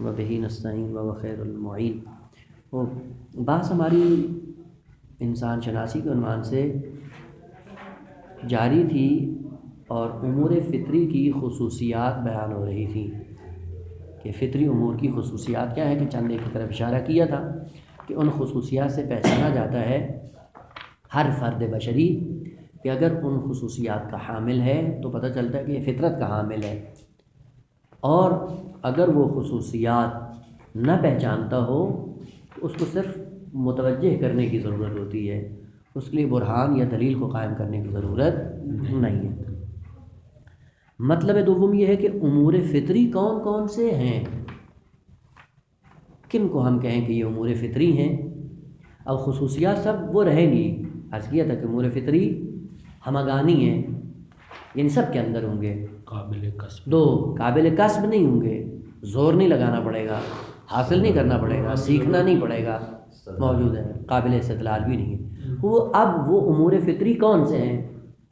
وبہ نستعین وهو خیر المعین۔ وہ بحث ہماری انسان شناسی کے عنوان سے جاری تھی اور امور فطری کی خصوصیات بیان ہو رہی تھی کہ فطری امور کی خصوصیات کیا ہیں، کہ چند ایک کی طرف اشارہ کیا تھا کہ ان خصوصیات سے پہچانا جاتا ہے ہر فرد بشری کہ اگر ان خصوصیات کا حامل ہے تو پتہ چلتا ہے کہ یہ فطرت کا حامل ہے، اور اگر وہ خصوصیات نہ پہچانتا ہو تو اس کو صرف متوجہ کرنے کی ضرورت ہوتی ہے، اس کے لیے برہان یا دلیل کو قائم کرنے کی ضرورت نہیں ہے۔ مطلب دوم یہ ہے کہ امور فطری کون کون سے ہیں، کن کو ہم کہیں کہ یہ امور فطری ہیں۔ اب خصوصیات سب وہ رہیں گی، عرض کیا تھا کہ امور فطری ہمگانی ہیں، یعنی سب کے اندر ہوں گے، قابل کسب دو قابل کسب نہیں ہوں گے، زور نہیں لگانا پڑے گا، حاصل نہیں کرنا پڑے گا، سیکھنا نہیں پڑے گا، موجود ہے، قابل استدلال بھی نہیں ہے۔ اب وہ امور فطری کون سے ہیں،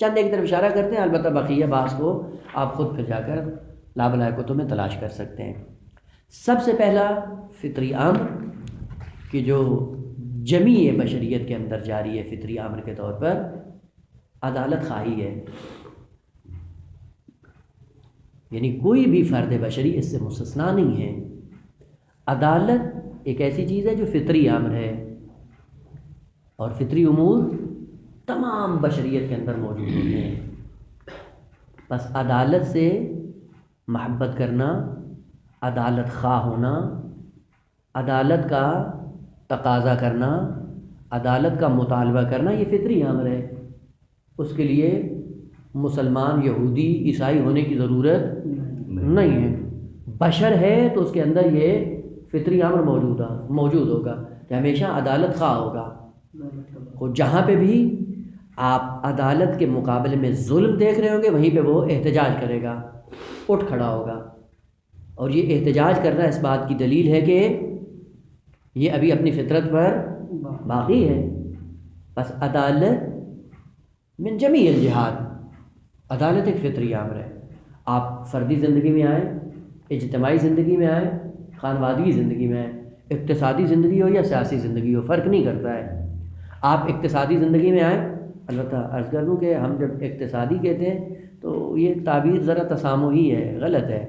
چند ایک طرف اشارہ کرتے ہیں، البتہ بقیہ بحث کو آپ خود پھر جا کر لابلائے کتب میں تلاش کر سکتے ہیں۔ سب سے پہلا فطری امر کہ جو جمیع بشریت کے اندر جاری ہے فطری امر کے طور پر، عدالت خواہی ہے، یعنی کوئی بھی فرد بشری اس سے مستثنا نہیں ہے۔ عدالت ایک ایسی چیز ہے جو فطری امر ہے، اور فطری امور تمام بشریت کے اندر موجود ہوتے ہیں۔ بس عدالت سے محبت کرنا، عدالت خواہ ہونا، عدالت کا تقاضا کرنا، عدالت کا مطالبہ کرنا، یہ فطری امر ہے۔ اس کے لیے مسلمان، یہودی، عیسائی ہونے کی ضرورت نہیں ہے، بشر ہے تو اس کے اندر یہ فطری امر موجود ہوگا کہ ہمیشہ عدالت خواہ ہوگا۔ اور جہاں پہ بھی آپ عدالت کے مقابلے میں ظلم دیکھ رہے ہوں گے وہیں پہ وہ احتجاج کرے گا، اٹھ کھڑا ہوگا، اور یہ احتجاج کرنا اس بات کی دلیل ہے کہ یہ ابھی اپنی فطرت پر باقی ہے۔ بس عدالت من جمیع الجہات، عدالت ایک فطری امر ہے۔ آپ فردی زندگی میں آئیں، اجتماعی زندگی میں آئیں، خانوادگی زندگی میں آئیں، اقتصادی زندگی ہو یا سیاسی زندگی ہو، فرق نہیں کرتا ہے۔ آپ اقتصادی زندگی میں آئیں، البتہ عرض کر دوں کہ ہم جب اقتصادی کہتے ہیں تو یہ تعبیر ذرا تسامحی ہے، غلط ہے۔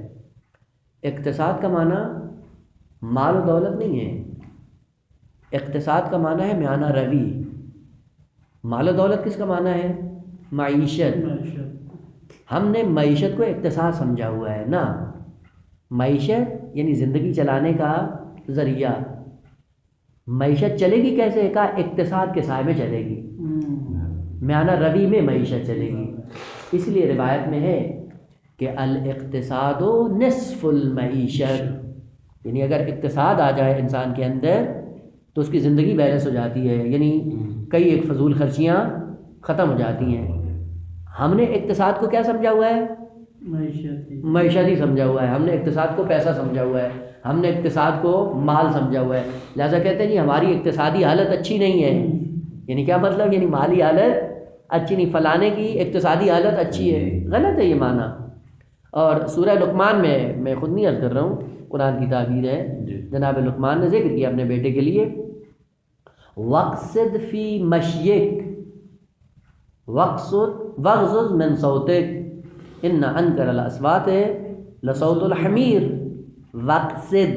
اقتصاد کا معنی مال و دولت نہیں ہے، اقتصاد کا معنی ہے میانہ روی۔ مال و دولت کس کا معنی ہے؟ معیشت۔ ہم نے معیشت کو اقتصاد سمجھا ہوا ہے نا، معیشت یعنی زندگی چلانے کا ذریعہ۔ معیشت چلے گی کیسے؟ کہا اقتصاد کے سائے میں چلے گی، میانہ روی میں معیشت چلے گی۔ اس لیے روایت میں ہے کہ الاقتصاد نصف المعیشت، یعنی اگر اقتصاد آ جائے انسان کے اندر تو اس کی زندگی بیلنس ہو جاتی ہے، یعنی کئی ایک فضول خرچیاں ختم ہو جاتی ہیں۔ ہم نے اقتصاد کو کیا سمجھا ہوا ہے؟ معیشت ہی سمجھا ہوا ہے۔ ہم نے اقتصاد کو پیسہ سمجھا ہوا ہے، ہم نے اقتصاد کو مال سمجھا ہوا ہے، لہذا کہتے ہیں جی ہماری اقتصادی حالت اچھی نہیں ہے۔ یعنی کیا مطلب؟ یعنی مالی حالت اچھی نہیں، فلانے کی اقتصادی حالت اچھی ہے، غلط ہے یہ معنی۔ اور سورہ لقمان میں خود نہیں عرض کر رہا ہوں، قرآن کی تعبیر ہے، جناب لقمان نے ذکر کیا اپنے بیٹے کے لیے، وَاقْصِدْ فِي مَشْيِكَ وَاغْضُضْ مِنْ صَوْتِكَ إِنَّ أَنْكَرَ الْأَصْوَاتِ لَصَوْتُ الْحَمِيرِ۔ وَاقْصِدْ،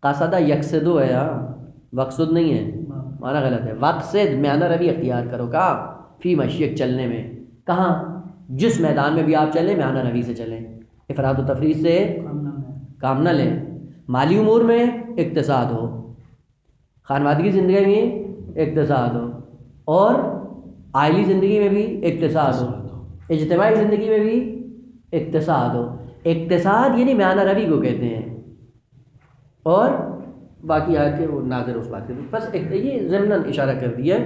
قصدہ یقصدو ہے، وقصد نہیں ہے، معنی غلط ہے۔ وَاقْصِدْ میانہ روی اختیار کرو، کہا فی مشیک چلنے میں، کہاں؟ جس میدان میں بھی آپ چلیں میانہ روی سے چلیں، افراد و تفریط سے کام نہ لیں۔ مالی امور میں اقتصاد ہو، خانوادگی زندگی میں اقتصاد ہو، اور عائلی زندگی میں بھی اقتصاد ہو، اجتماعی زندگی میں بھی اقتصاد ہو۔ اقتصاد یعنی میانہ روی کو کہتے ہیں، اور باقی آیت کے وہ ناظر اس بات کے بس یہ ضمناً اشارہ کر دیا۔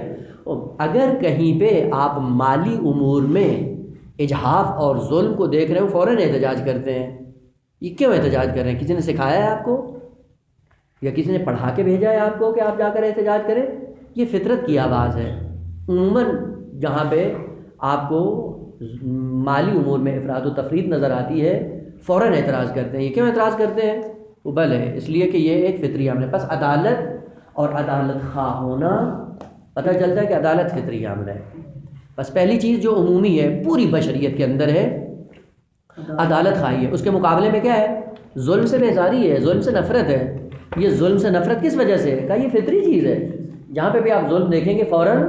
اگر کہیں پہ آپ مالی امور میں اجحاف اور ظلم کو دیکھ رہے ہو فوراً احتجاج کرتے ہیں۔ یہ کیوں احتجاج کر رہے ہیں؟ کسی نے سکھایا ہے آپ کو یا کسی نے پڑھا کے بھیجا ہے آپ کو کہ آپ جا کر احتجاج کریں؟ یہ فطرت کی آواز ہے۔ عموماً جہاں پہ آپ کو مالی امور میں افراد و تفریط نظر آتی ہے فوراً اعتراض کرتے ہیں۔ یہ کیوں اعتراض کرتے ہیں؟ بل ہے، اس لیے کہ یہ ایک فطری عمل ہے. بس عدالت اور عدالت خواہ ہونا، پتہ چلتا ہے کہ عدالت فطری عمل ہے. بس پہلی چیز جو عمومی ہے پوری بشریت کے اندر ہے عدالت خواہی ہے. اس کے مقابلے میں کیا ہے؟ ظلم سے بیزاری ہے، ظلم سے نفرت ہے. یہ ظلم سے نفرت کس وجہ سے ہے؟ کہا یہ فطری چیز ہے. جہاں پہ بھی آپ ظلم دیکھیں گے فوراً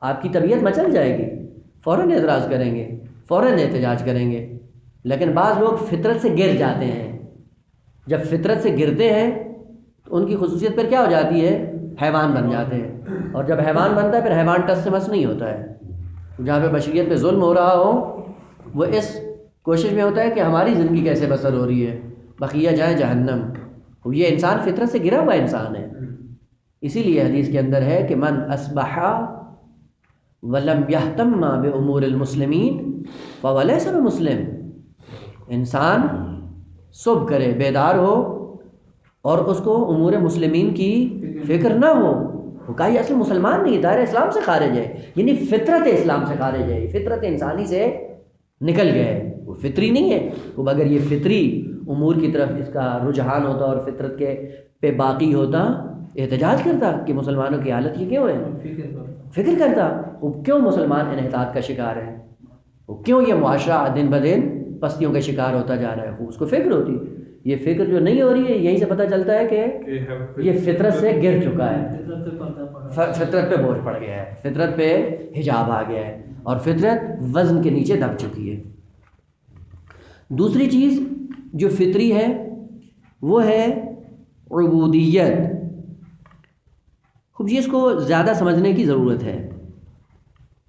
آپ کی طبیعت مچل جائے گی، فوراً اعتراض کریں گے، فوراً احتجاج کریں گے. لیکن بعض لوگ فطرت سے گر جاتے ہیں. جب فطرت سے گرتے ہیں تو ان کی خصوصیت پھر کیا ہو جاتی ہے؟ حیوان بن جاتے ہیں. اور جب حیوان بنتا ہے پھر حیوان ٹس سے مس نہیں ہوتا ہے. جہاں پہ بشریت پہ ظلم ہو رہا ہو وہ اس کوشش میں ہوتا ہے کہ ہماری زندگی کیسے بسر ہو رہی ہے، بقیہ جائیں جہنم. یہ انسان فطرت سے گرا ہوا انسان ہے. اسی لیے حدیث کے اندر ہے کہ من اصبح ولم یہتم بامور المسلمین فهو لیس بمسلم. انسان صبح کرے، بیدار ہو اور اس کو امور مسلمین کی فکر نہ ہو، وہ کہا یہ اصل مسلمان نہیں، دائرہ اسلام سے خارج ہے. یعنی فطرت اسلام سے خارج ہے، فطرت انسانی سے نکل گیا ہے، وہ فطری نہیں ہے. وہ اگر یہ فطری امور کی طرف اس کا رجحان ہوتا اور فطرت کے پہ باقی ہوتا، احتجاج کرتا کہ مسلمانوں کی حالت یہ کیوں ہے، فکر کرتا وہ کیوں مسلمان انحطاط کا شکار ہے، وہ کیوں یہ معاشرہ دن بدن پستیوں کا شکار ہوتا جا رہا ہے. وہ اس کو فکر ہوتی. یہ فکر جو نہیں ہو رہی ہے، یہیں سے پتہ چلتا ہے کہ یہ فطرت سے گر چکا ہے، فطرت پہ بوجھ پڑ گیا ہے، فطرت پہ حجاب آ گیا ہے اور فطرت وزن کے نیچے دب چکی ہے. دوسری چیز جو فطری ہے وہ ہے عبودیت. خوب جی اس کو زیادہ سمجھنے کی ضرورت ہے.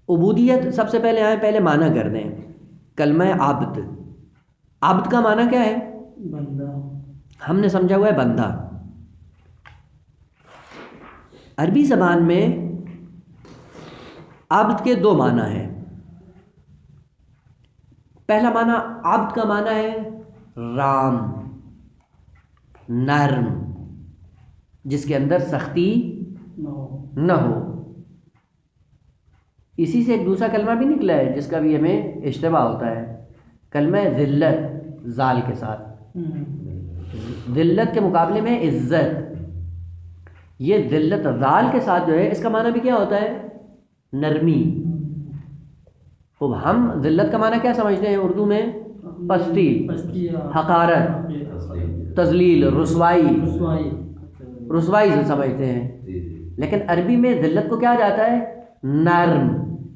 عبودیت سب سے پہلے پہلے معنی کر دیں. کلمہ عبد، عبد کا معنی کیا ہے؟ بندہ. ہم نے سمجھا ہوا ہے بندہ. عربی زبان میں عبد کے دو معنی ہیں. پہلا معنی عبد کا معنی ہے رام، نرم، جس کے اندر سختی نہ ہو. اسی سے ایک دوسرا کلمہ بھی نکلا ہے جس کا بھی ہمیں اشتباہ ہوتا ہے، کلمہ ذلت زال کے ساتھ. ذلت کے مقابلے میں عزت. یہ ذلت زال کے ساتھ جو ہے اس کا معنی بھی کیا ہوتا ہے؟ نرمی. تو ہم ذلت کا معنی کیا سمجھتے ہیں اردو میں؟ پستی، حقارت، تذلیل، رسوائی سے سمجھتے ہیں. لیکن عربی میں ذلت کو کیا جاتا ہے؟ نرم،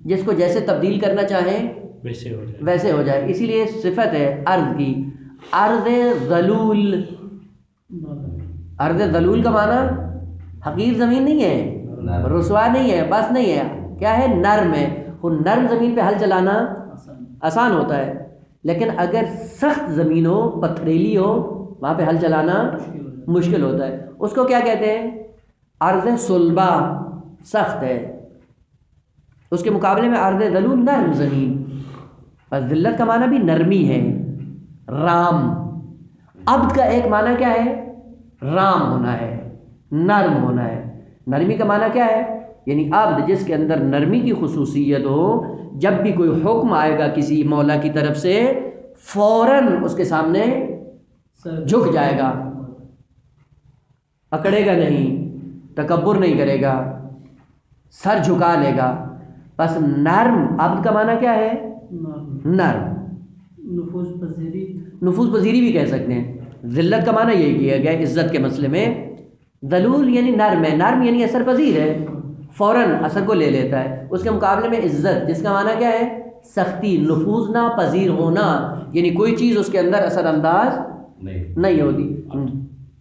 جس کو جیسے تبدیل کرنا چاہیں ویسے ہو جائے. اسی لیے صفت ہے ارض کی، ارض ذلول. ارض ذلول کا معنی حقیر زمین نہیں ہے، رسوا نہیں ہے، بس نہیں ہے، کیا ہے؟ نرم ہے. وہ نرم زمین پہ ہل چلانا آسان ہوتا ہے، لیکن اگر سخت زمین ہو، پتھریلی ہو، وہاں پہ ہل چلانا مشکل ہوتا ہے. اس کو کیا کہتے ہیں؟ ارض صلبہ، سخت ہے. اس کے مقابلے میں ارض ذلول نرم زمین. بس ذلت کا معنی بھی نرمی ہے، رام. عبد کا ایک معنی کیا ہے؟ رام ہونا ہے، نرم ہونا ہے. نرمی کا معنی کیا ہے؟ یعنی عبد جس کے اندر نرمی کی خصوصیت ہو، جب بھی کوئی حکم آئے گا کسی مولا کی طرف سے فوراً اس کے سامنے جھک جائے گا، اکڑے گا نہیں، تکبر نہیں کرے گا، سر جھکا لے گا. بس نرم، عبد کا معنی کیا ہے؟ نرم. نفوذ پذیری بھی کہہ سکتے ہیں. ذلت کا معنی یہی کیا گیا عزت کے مسئلے میں. ذلول یعنی نرم ہے، نرم یعنی اثر پذیر ہے، فوراً اثر کو لے لیتا ہے. اس کے مقابلے میں عزت جس کا معنی کیا ہے؟ سختی، نفوذ نہ پذیر ہونا، یعنی کوئی چیز اس کے اندر اثر انداز نہیں ہوتی.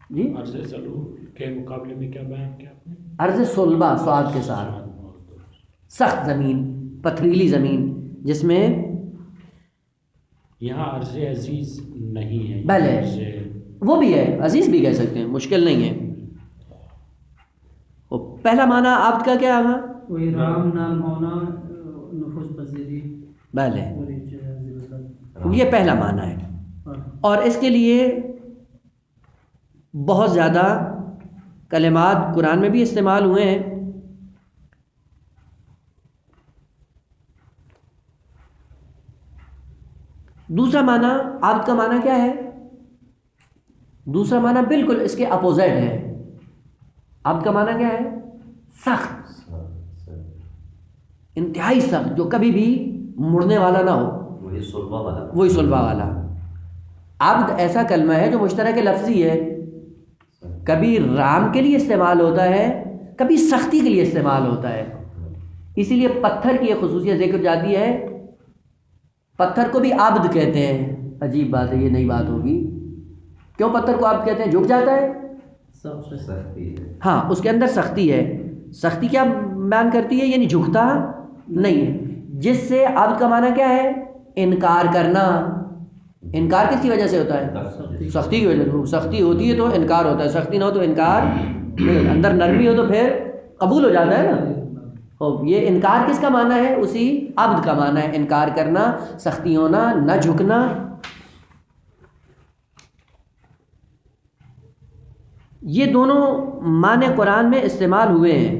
جی عرض ذلول کے مقابلے میں کیا بیان کیا آپ نے؟ عرض صلبہ سواد کے ساتھ، سخت زمین، پتھریلی زمین جس میں یہاں عرض عزیز نہیں ہے. بھلے وہ بھی ہے، عزیز بھی کہہ سکتے ہیں، مشکل نہیں ہے. وہ پہلا معنی عبد کا کیا آگا؟ وہی رام، نرم ہونا، نفوذ پذیری. بھلے یہ پہلا معنی ہے. اور اس کے لیے بہت زیادہ کلمات قرآن میں بھی استعمال ہوئے ہیں. دوسرا معنی عبد کا معنی کیا ہے؟ دوسرا معنی بالکل اس کے اپوزٹ ہے. عبد کا معنی کیا ہے؟ سخت، انتہائی سخت، جو کبھی بھی مڑنے والا نہ ہو، وہی صلبہ والا. عبد ایسا کلمہ ہے جو مشترک لفظی ہے، کبھی رام کے لیے استعمال ہوتا ہے، کبھی سختی کے لیے استعمال ہوتا ہے. اسی لیے پتھر کی ایک خصوصیت ذکر جاتی ہے، پتھر کو بھی عبد کہتے ہیں. عجیب بات ہے، یہ نئی بات ہوگی. کیوں پتھر کو عبد کہتے ہیں؟ جھک جاتا ہے. ہاں، اس کے اندر سختی ہے. سختی کیا بیان کرتی ہے؟ یعنی جھکتا نہیں ہے. جس سے عبد کا معنی کیا ہے؟ انکار کرنا. انکار کس کی وجہ سے ہوتا ہے؟ سختی کی وجہ سے. سختی ہوتی ہے تو انکار ہوتا ہے، سختی نہ ہو تو انکار نہیں. اندر نرمی ہو تو پھر قبول ہو جاتا ہے نا. یہ انکار کس کا معنی ہے؟ اسی عبد کا معنی ہے، انکار کرنا، سختی ہونا، نہ جھکنا. یہ دونوں معنی قرآن میں استعمال ہوئے ہیں.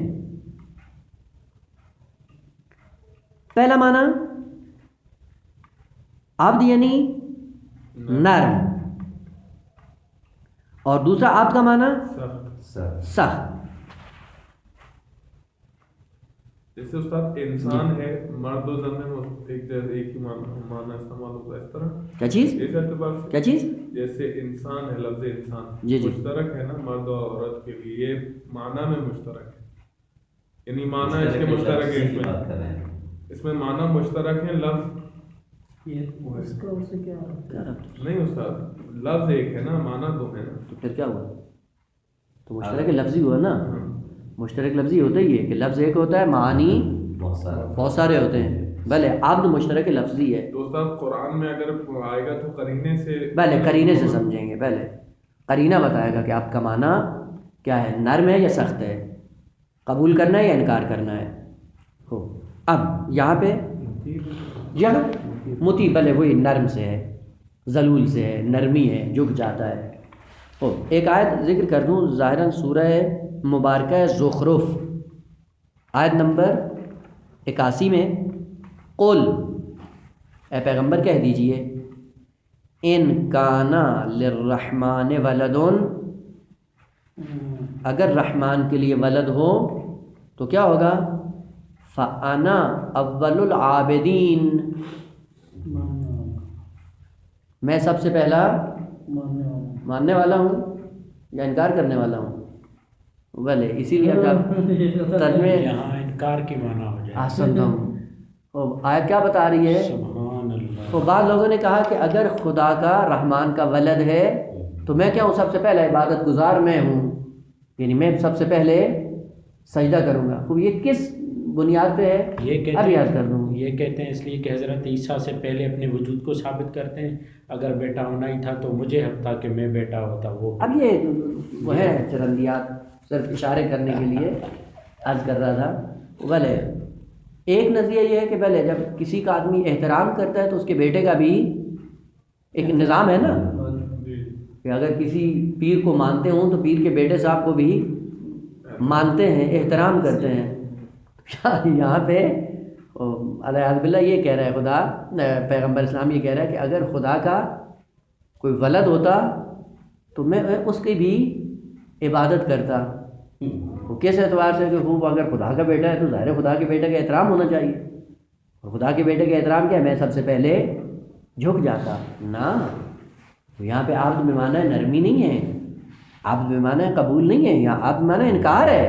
پہلا معنی عبد یعنی نرم، اور دوسرا عبد کا معنی سخت. جیسے استاد انسان ہے، مرد و زن میں ایک ہی معنی استعمال ہوتا ہے، اس طرح کیا چیز؟ اس اعتبار سے کیا چیز؟ جیسے انسان ہے، لفظ انسان جی جی مشترک ہے نا مرد اور عورت کے لیے، یہ معنی میں مشترک ہے، یعنی معنی اس کے مشترک ہے، اس میں معنی مشترک ہے، لفظ اس کا اس سے کیا نہیں استاد، لفظ ایک ہے نا، معنی دو ہے نا. تو پھر کیا ہوا؟ تو مشترک لفظی ہوا نا. مشترک لفظی ہوتا ہی ہے کہ لفظ ایک ہوتا ہے، معنی بہت سارے ہوتے ہیں. بھلے عبد مشترک لفظی ہے. تو استاد قرآن میں اگر آئے گا تو قرینے سے، پہلے قرینے سے سمجھیں گے. پہلے قرینہ بتائے گا کہ آپ کا معنی کیا ہے، نرم ہے یا سخت ہے، قبول کرنا ہے یا انکار کرنا ہے. ہو اب یہاں پہ یہاں متی، بھلے وہی نرم سے ہے، ذلول سے ہے، نرمی ہے، جھک جاتا ہے. ایک آیت ذکر کر دوں، ظاہراً سورہ مبارکہ زخرف آیت نمبر 81 میں، قل، اے پیغمبر کہہ دیجئے، ان کانا للرحمن ولدن، اگر رحمان کے لیے ولد ہو تو کیا ہوگا؟ فانا اول العابدین، میں سب سے پہلا ماننے والا ہوں یا انکار کرنے والا ہوں. بھلے اسی لیے ترجمے یہاں انکار کی معنی ہو جائے. سنتا ہوں آیت کیا بتا رہی ہے. سبحان اللہ. تو بعض لوگوں نے کہا کہ اگر خدا کا، رحمان کا ولد ہے تو میں کیا ہوں؟ سب سے پہلے عبادت گزار میں ہوں، یعنی میں سب سے پہلے سجدہ کروں گا. تو یہ کس بنیاد پہ ہے؟ اب یاد کر دوں. یہ کہتے ہیں اس لیے کہ حضرت عیسیٰ سے پہلے اپنے وجود کو ثابت کرتے ہیں، اگر بیٹا ہونا ہی تھا تو مجھے حق تھا کہ میں بیٹا ہوتا. اب یہ وہ ہے چرندیات، صرف اشارے کرنے کے لیے عرض کر رہا تھا. بھلے ایک نظریہ یہ ہے کہ پہلے جب کسی کا آدمی احترام کرتا ہے تو اس کے بیٹے کا بھی ایک نظام ہے نا، کہ اگر کسی پیر کو مانتے ہوں تو پیر کے بیٹے صاحب کو بھی مانتے ہیں، احترام کرتے ہیں. یہاں پہ علیہ باللہ یہ کہہ رہا ہے خدا، پیغمبر اسلام یہ کہہ رہا ہے کہ اگر خدا کا کوئی ولد ہوتا تو میں اس کی بھی عبادت کرتا. وہ کس اعتبار سے کہ خوب اگر خدا کا بیٹا ہے تو ظاہر خدا کے بیٹے کا احترام ہونا چاہیے، اور خدا کے بیٹے کا احترام کیا ہے؟ میں سب سے پہلے جھک جاتا نا. تو یہاں پہ عبد میں معنی نرمی نہیں ہے، عبد میں معنی قبول نہیں ہے، یہاں عبد معنی انکار ہے.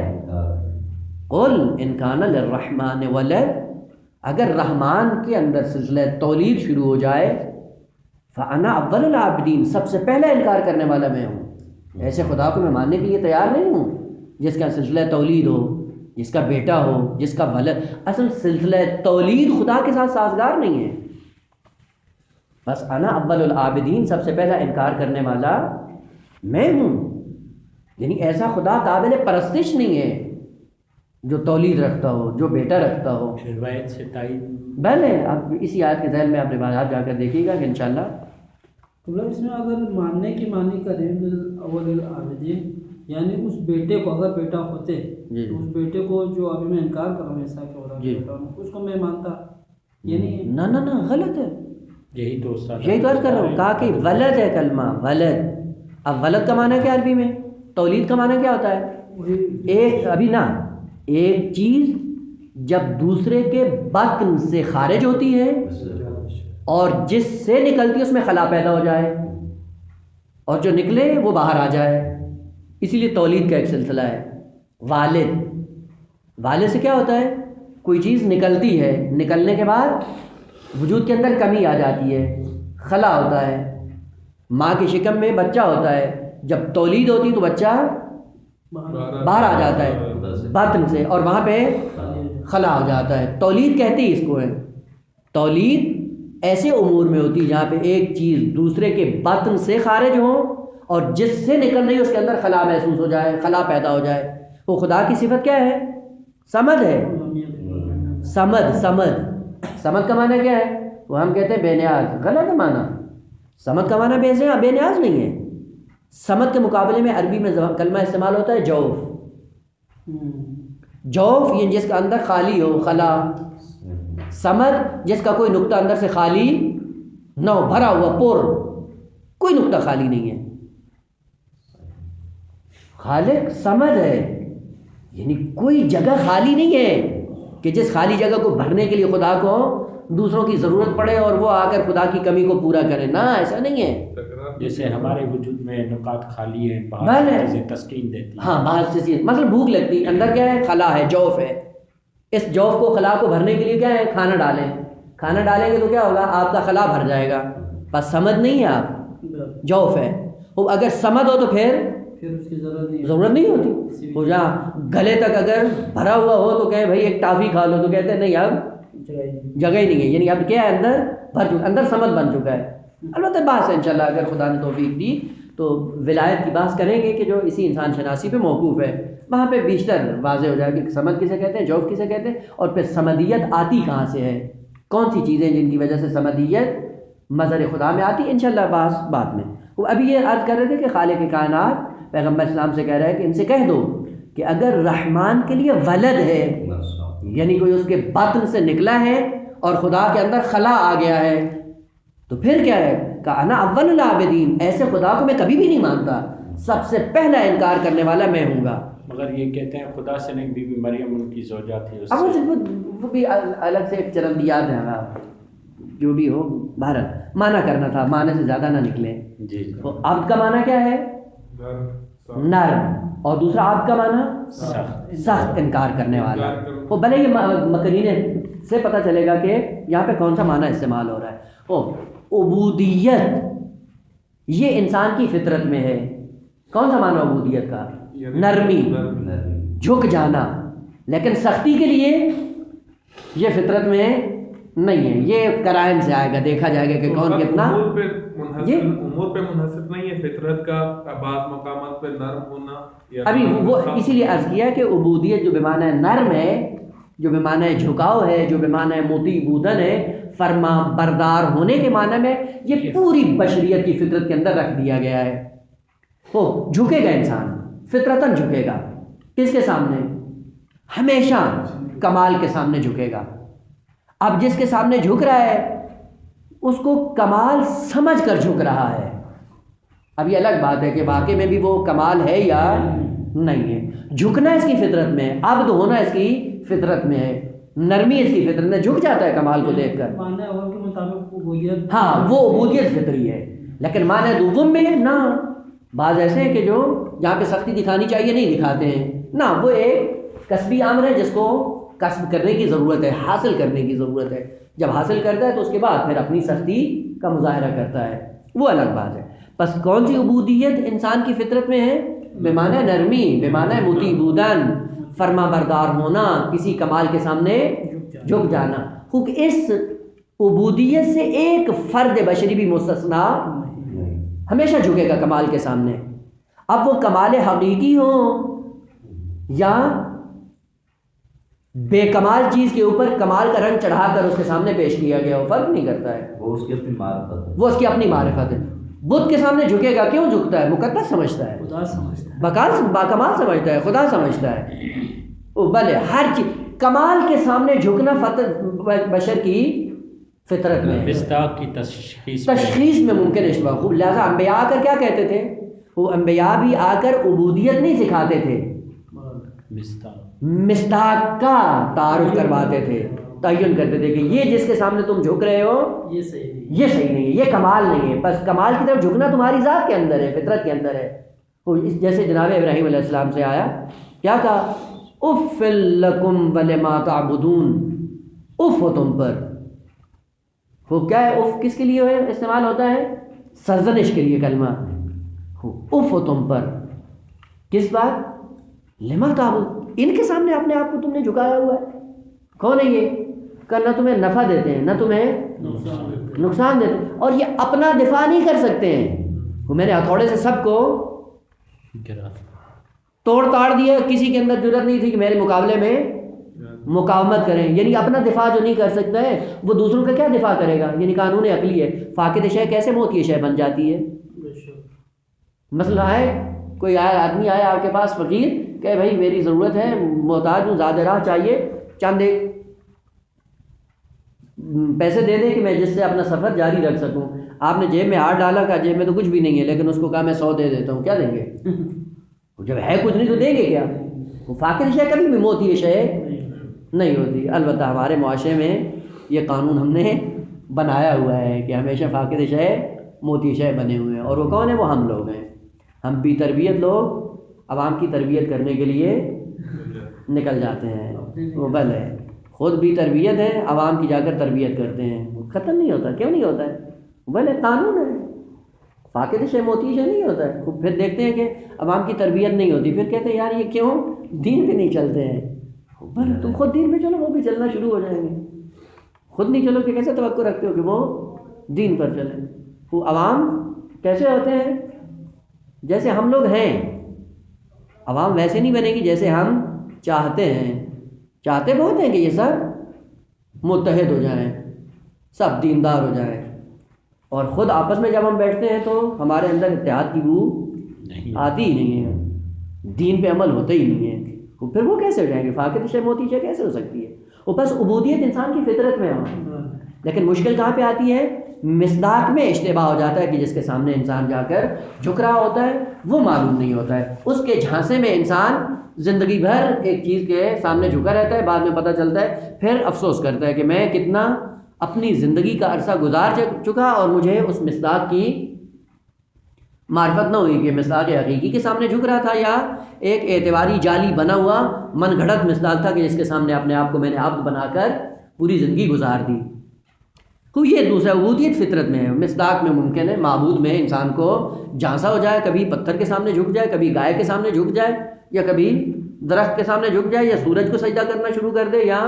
قل ان کان للرحمن ولد، اگر رحمان کے اندر سلسلہ تولید شروع ہو جائے، فانا اول العابدین، سب سے پہلا انکار کرنے والا میں ہوں. ایسے خدا کو میں ماننے کے لیے تیار نہیں ہوں جس کا سلسلہ تولید ہو، جس کا بیٹا ہو، جس کا ولد. اصل سلسلہ تولید خدا کے ساتھ سازگار نہیں ہے. بس انا اول العابدین، سب سے پہلا انکار کرنے والا میں ہوں. یعنی ایسا خدا قابل پرستش نہیں ہے جو تولید رکھتا ہو، جو بیٹا رکھتا ہو. روایت سے تائید. بھلے اب اسی آیت کے ذیل میں آپ روایات جا کر دیکھیے گا کہ انشاءاللہ. مطلب اس میں اگر ماننے کی معنی کریں اول العابدین، یعنی اس بیٹے کو، اگر بیٹا ہوتے تو اس بیٹے کو جو ابھی میں انکار کر رہا ہوں ایسا کہ ہو رہا بیٹا ہونا، اس کو میں مانتا. یعنی نہ غلط ہے. یہی تو استاد یہی تو عرض کر رہا ہوں، کہا کہ ولد ہے کلمہ، ولد اب ولد کا معنی کیا عربی میں؟ تولید کا معنی کیا ہوتا ہے؟ ایک چیز جب دوسرے کے بطن سے خارج ہوتی ہے اور جس سے نکلتی ہے اس میں خلا پیدا ہو جائے اور جو نکلے وہ باہر آ جائے، اسی لیے تولید کا ایک سلسلہ ہے۔ والد سے کیا ہوتا ہے؟ کوئی چیز نکلتی ہے، نکلنے کے بعد وجود کے اندر کمی آ جاتی ہے، خلا ہوتا ہے۔ ماں کی شکم میں بچہ ہوتا ہے، جب تولید ہوتی ہے تو بچہ باہر آ جاتا ہے بطن سے اور وہاں پہ خلا ہو جاتا ہے۔ تولید کہتے ہی اس کو ہے۔ تولید ایسے امور میں ہوتی ہے جہاں پہ ایک چیز دوسرے کے بطن سے خارج ہو اور جس سے نکل رہی ہے اس کے اندر خلا محسوس ہو جائے، خلا پیدا ہو جائے۔ وہ خدا کی صفت کیا ہے؟ صمد ہے۔ صمد کا معنی کیا ہے؟ وہ ہم کہتے ہیں بے نیاز، غلط ہے معنی۔ صمد کا معنی بے نیاز نہیں ہے۔ صمد کے مقابلے میں عربی میں کلمہ استعمال ہوتا ہے جوف۔ جوف یہ جس کا اندر خالی ہو، خلا۔ صمد جس کا کوئی نقطہ اندر سے خالی نہ ہو، بھرا ہوا، پر، کوئی نقطہ خالی نہیں ہے۔ خالق صمد ہے، یعنی کوئی جگہ خالی نہیں ہے کہ جس خالی جگہ کو بھرنے کے لیے خدا کو دوسروں کی ضرورت پڑے اور وہ آ کر خدا کی کمی کو پورا کرے، نہ ایسا نہیں ہے۔ جیسے ہمارے وجود میں نکات خالی ہیں، باہر سے چیزیں تسکین دیتی ہیں۔ ہاں، باہر سے چیز، مثلا بھوک لگتی، اندر کیا ہے؟ خلا ہے، جوف ہے۔ اس جوف کو، خلا کو بھرنے کے لیے کیا ہے؟ کھانا ڈالیں۔ کھانا ڈالیں گے تو کیا ہوگا؟ آپ کا خلا بھر جائے گا۔ بس سمجھ نہیں ہے، آپ جوف ہے۔ وہ اگر سمجھ ہو تو پھر اس کی ضرورت نہیں ہوتی۔ وہ جہاں گلے تک اگر بھرا ہوا ہو تو کہے بھائی ایک ٹافی کھا لو، تو کہتے ہیں نہیں، اب جگہ ہی نہیں ہے، یعنی اب کیا ہے؟ اندر بھر چکا، اندر سمجھ بن چکا ہے۔ البتہ بات ہے انشاءاللہ اگر خدا نے توفیق دی تو ولایت کی بات کریں گے کہ جو اسی انسان شناسی پہ موقوف ہے، وہاں پہ بیشتر واضح ہو جائے گا کہ سمد کسے کہتے ہیں، جوف کسے کہتے ہیں، اور پھر سمدیت آتی کہاں سے ہے، کون سی چیزیں جن کی وجہ سے سمدیت مظہر خدا میں آتی، انشاءاللہ بعد میں۔ وہ ابھی یہ عرض کر رہے تھے کہ خالق کائنات پیغمبر اسلام سے کہہ رہا ہے کہ ان سے کہہ دو کہ اگر رحمان کے لیے ولد ہے، یعنی کوئی اس کے باطن سے نکلا ہے اور خدا کے اندر خلا آ گیا ہے، تو پھر کیا ہے؟ کہ انا اول العابدین، ایسے خدا کو میں کبھی بھی نہیں مانتا، سب سے پہلا انکار کرنے والا میں ہوں گا۔ مگر یہ کہتے ہیں خدا سے نہیں، بی بی مریم ان کی زوجہ تھی، اس اب سے وہ بھی الگ سے ایک چرندیات ہے، جو بھی ہو، بہرحال معنی کرنا تھا، معنی سے زیادہ نہ نکلے۔ جی تو عبد کا معنی کیا ہے؟ نرم، اور دوسرا عبد کا معنی سخت، انکار کرنے والا۔ وہ بھلے یہ مقرینہ سے پتہ چلے گا کہ یہاں پہ کون سا معنی استعمال ہو رہا ہے۔ عبودیت یہ انسان کی فطرت میں ہے۔ کون سا معنی عبودیت کا؟ نرمی، جھک جانا، لیکن سختی کے لیے یہ فطرت میں نہیں ہے، یہ قرائن سے آئے گا، دیکھا جائے گا کہ کون کتنا۔ امور پہ منحصر نہیں ہے فطرت کا، بعض مقامات پہ نرم ہونا، ابھی وہ اسی لیے عرض کیا کہ عبودیت جو بمعنی نرم ہے، جو بمعنی جھکاؤ ہے، جو بمعنی مطیع بودن ہے، فرما بردار ہونے کے معنی میں، یہ پوری بشریت کی فطرت کے اندر رکھ دیا گیا ہے۔ وہ جھکے گا، انسان فطرتاً جھکے گا۔ کس کے سامنے؟ ہمیشہ کمال کے سامنے جھکے گا۔ اب جس کے سامنے جھک رہا ہے اس کو کمال سمجھ کر جھک رہا ہے۔ اب یہ الگ بات ہے کہ واقعی میں بھی وہ کمال ہے یا نہیں ہے۔ جھکنا اس کی فطرت میں ہے، عبد ہونا اس کی فطرت میں ہے، نرمی اس کی فطرت میں، جھک جاتا ہے کمال کو دیکھ کر۔ ہاں، وہ عبودیت فطری ہے، لیکن معنی دوم میں نہ، بعض ایسے ہیں کہ جو جہاں پہ سختی دکھانی چاہیے نہیں دکھاتے ہیں، نہ، وہ ایک کسبی امر ہے جس کو کسب کرنے کی ضرورت ہے، حاصل کرنے کی ضرورت ہے۔ جب حاصل کرتا ہے تو اس کے بعد پھر اپنی سختی کا مظاہرہ کرتا ہے، وہ الگ بات ہے۔ بس کون سی عبودیت انسان کی فطرت میں ہے؟ بمعنی نرمی، بمعنی مطیع بودن، فرما بردار ہونا، کسی کمال کے سامنے جھک جانا۔ خوب اس عبودیت سے ایک فرد بشری بھی مستثنا، ہمیشہ جھکے گا کمال کے سامنے۔ اب وہ کمال حقیقی ہو یا بے کمال چیز کے اوپر کمال کا رنگ چڑھا کر اس کے سامنے پیش کیا گیا ہو، فرق نہیں کرتا ہے، وہ اس کی اپنی معرفت ہے، وہ اس کی اپنی معرفت ہے۔ بدھ کے سامنے جھکے گا، کیوں جھکتا ہے؟ مقدس سمجھتا ہے، باکمال سمجھتا ہے، خدا سمجھتا ہے۔ بلے ہر چیز کمال کے سامنے جھکنا بشر کی فطرت میں ہے، مصداق کی تشخیص میں ممکن اشتباہ۔ خوب، لہٰذا انبیاء آ کر کیا کہتے تھے؟ وہ انبیاء بھی آ کر عبودیت نہیں سکھاتے تھے، مصداق کا تعارف کرواتے تھے، تعین کرتے تھے کہ یہ جس کے سامنے تم جھک رہے ہو یہ صحیح نہیں، یہ صحیح نہیں ہے، یہ کمال نہیں ہے، بس کمال کی طرف جھکنا تمہاری ذات کے اندر ہے، فطرت کے اندر ہے۔ وہ جیسے جناب ابراہیم علیہ السلام سے آیا، کیا کہا؟ اف لکم ولما تعبدون، اف ہو تم پر، وہ کیا ہے اف کس کے لیے استعمال ہوتا ہے؟ سرزنش کے لیے کلمہ، اف ہو تم پر، کس بات؟ لما تعبد، ان کے سامنے اپنے آپ کو تم نے جھکایا ہوا ہے۔ کون ہے یہ؟ کہ نہ تمہیں نفع دیتے ہیں نہ تمہیں نقصان دیتے ہیں، اور یہ اپنا دفاع نہیں کر سکتے ہیں۔ وہ میں نے ہتھوڑے سے سب کو توڑ تاڑ دیا، کسی کے اندر جرت نہیں تھی کہ میرے مقابلے میں مقاومت کریں، یعنی اپنا دفاع جو نہیں کر سکتا ہے وہ دوسروں کا کیا دفاع کرے گا؟ یعنی قانون عقلی ہے، فاقد شے کیسے موتی شے بن جاتی ہے؟ مسئلہ ہے، کوئی آدمی آیا آپ کے پاس فقیر کہ بھائی میری ضرورت ہے، محتاج ہوں، زیادہ راہ چاہیے، چند ایک پیسے دے دیں کہ میں جس سے اپنا سفر جاری رکھ سکوں۔ آپ نے جیب میں ہاتھ ڈالا، کہا جیب میں تو کچھ بھی نہیں ہے، لیکن اس کو کہا میں 100 دے دیتا ہوں، کیا دیں گے؟ جب ہے کچھ نہیں تو دیں گے کیا؟ وہ فاقد شے کبھی بھی موتی شے نہیں ہوتی۔ البتہ ہمارے معاشرے میں یہ قانون ہم نے بنایا ہوا ہے کہ ہمیشہ فاقد شے موتی شے بنے ہوئے ہیں، اور وہ کون ہے؟ وہ ہم لوگ ہیں۔ ہم بھی تربیت لوگ عوام کی تربیت کرنے کے لیے نکل جاتے ہیں، وہ بل ہے، خود بھی تربیت ہے، عوام کی جا کر تربیت کرتے ہیں، ختم نہیں ہوتا۔ کیوں نہیں ہوتا ہے؟ بل ہے، قانون ہے، فاقد شے موتی شے نہیں ہوتا ہے۔ پھر دیکھتے ہیں کہ عوام کی تربیت نہیں ہوتی، پھر کہتے ہیں یار یہ کیوں؟ دین پہ نہیں چلتے ہیں۔ بل تم خود دین پہ چلو، وہ بھی چلنا شروع ہو جائیں گے۔ خود نہیں چلو کہ کیسے توقع رکھتے ہو کہ وہ دین پر چلیں؟ وہ عوام کیسے ہوتے ہیں؟ جیسے ہم لوگ ہیں، عوام ویسے نہیں بنے گی جیسے ہم چاہتے ہیں۔ چاہتے بہت ہیں کہ یہ سب متحد ہو جائیں، سب دیندار ہو جائیں، اور خود آپس میں جب ہم بیٹھتے ہیں تو ہمارے اندر اتحاد کی بو آتی ہی نہیں ہے، دین پہ عمل ہوتا ہی نہیں ہے۔ پھر وہ کیسے ہو جائیں گے؟ فاقد شے موتی شے کیسے ہو سکتی ہے؟ وہ بس عبودیت انسان کی فطرت میں ہو، لیکن مشکل کہاں پہ آتی ہے؟ مصداق میں اشتباہ ہو جاتا ہے کہ جس کے سامنے انسان جا کر جھک رہا ہوتا ہے وہ معلوم نہیں ہوتا ہے، اس کے جھانسے میں انسان زندگی بھر ایک چیز کے سامنے جھکا رہتا ہے، بعد میں پتہ چلتا ہے، پھر افسوس کرتا ہے کہ میں کتنا اپنی زندگی کا عرصہ گزار چکا اور مجھے اس مصداق کی معرفت نہ ہوئی کہ مصداق حقیقی کے سامنے جھک رہا تھا یا ایک اعتباری جعلی بنا ہوا من گھڑت مصداق تھا کہ جس کے سامنے اپنے آپ کو میں نے عبد بنا کر پوری زندگی گزار دی۔ تو یہ دوسرا عبودیت فطرت میں ہے، مصداق میں ممکن ہے، معبود میں انسان کو جھانسا ہو جائے، کبھی پتھر کے سامنے جھک جائے، کبھی گائے کے سامنے جھک جائے، یا کبھی درخت کے سامنے جھک جائے، یا سورج کو سجدہ کرنا شروع کر دے، یا